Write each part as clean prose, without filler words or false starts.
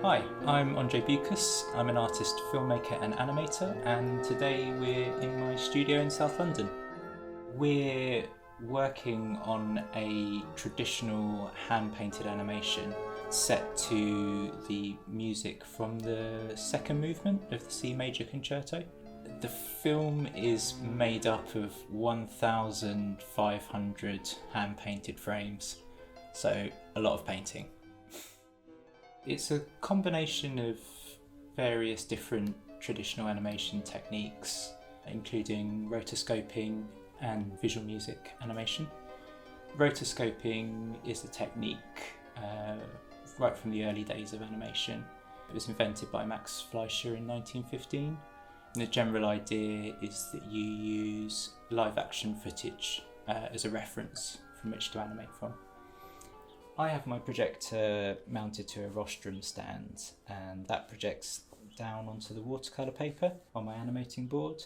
Hi, I'm Andre Bucas. I'm an artist, filmmaker, and animator, and today we're in my studio in South London. We're working on a traditional hand painted animation set to the music from the second movement of the C major concerto. The film is made up of 1,500 hand painted frames, so a lot of painting. It's a combination of various different traditional animation techniques, including rotoscoping and visual music animation. Rotoscoping is a technique right from the early days of animation. It was invented by Max Fleischer in 1915. And the general idea is that you use live action footage as a reference from which to animate from. I have my projector mounted to a rostrum stand, and that projects down onto the watercolour paper on my animating board.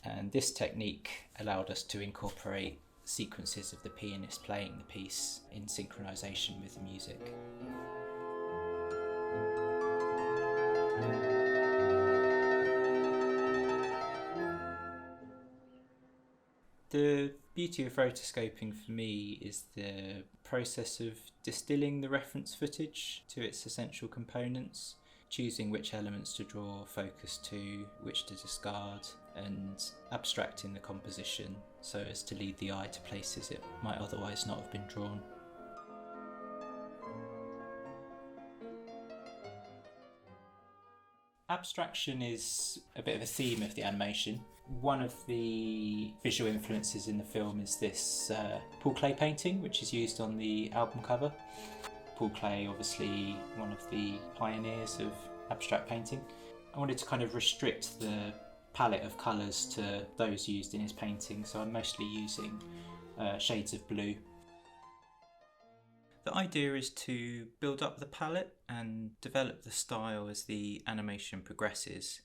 And this technique allowed us to incorporate sequences of the pianist playing the piece in synchronisation with the music. The beauty of rotoscoping for me is the process of distilling the reference footage to its essential components, choosing which elements to draw focus to, which to discard, and abstracting the composition so as to lead the eye to places it might otherwise not have been drawn. Abstraction is a bit of a theme of the animation. One of the visual influences in the film is this Paul Klee painting, which is used on the album cover. Paul Klee, obviously one of the pioneers of abstract painting. I wanted to kind of restrict the palette of colours to those used in his painting, so I'm mostly using shades of blue. The idea is to build up the palette and develop the style as the animation progresses,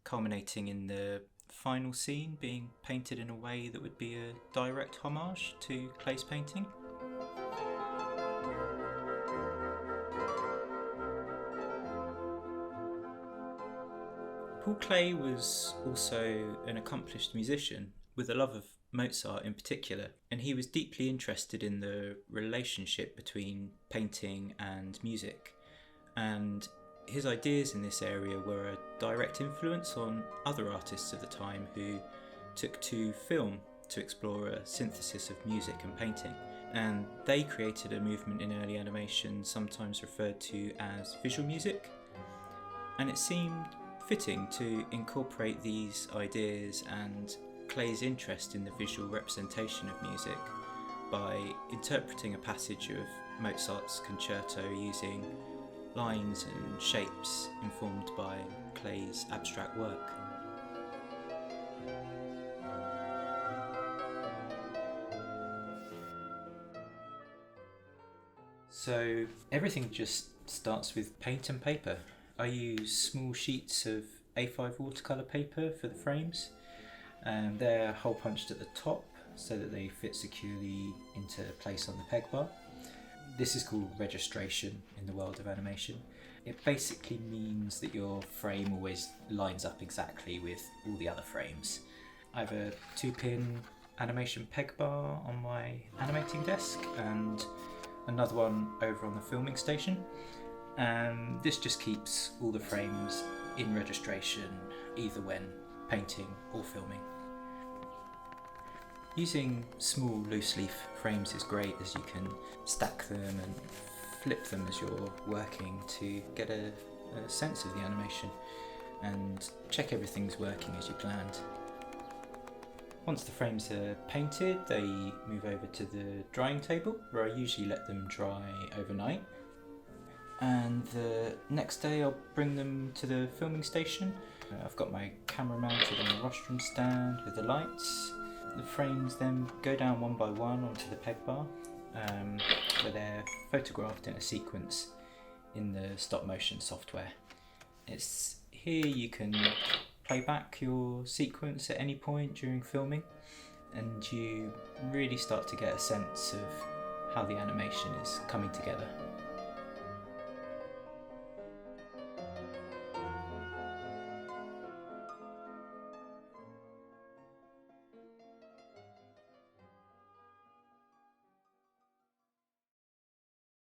culminating in the final scene being painted in a way that would be a direct homage to Klee's painting. Paul Klee was also an accomplished musician with a love of Mozart in particular, and he was deeply interested in the relationship between painting and music, and his ideas in this area were a direct influence on other artists of the time who took to film to explore a synthesis of music and painting, and they created a movement in early animation sometimes referred to as visual music, and it seemed fitting to incorporate these ideas and Klee's interest in the visual representation of music by interpreting a passage of Mozart's concerto using lines and shapes informed by Klee's abstract work. So everything just starts with paint and paper. I use small sheets of A5 watercolour paper for the frames, and they're hole punched at the top so that they fit securely into place on the peg bar. This is called registration in the world of animation. It basically means that your frame always lines up exactly with all the other frames. I have a 2-pin animation peg bar on my animating desk and another one over on the filming station. And this just keeps all the frames in registration, either when painting or filming. Using small loose leaf frames is great, as you can stack them and flip them as you're working to get a sense of the animation and check everything's working as you planned. Once the frames are painted, they move over to the drying table, where I usually let them dry overnight. And the next day I'll bring them to the filming station. I've got my camera mounted on the rostrum stand with the lights. The frames then go down one by one onto the peg bar, where they're photographed in a sequence in the stop motion software. It's here you can play back your sequence at any point during filming, and you really start to get a sense of how the animation is coming together.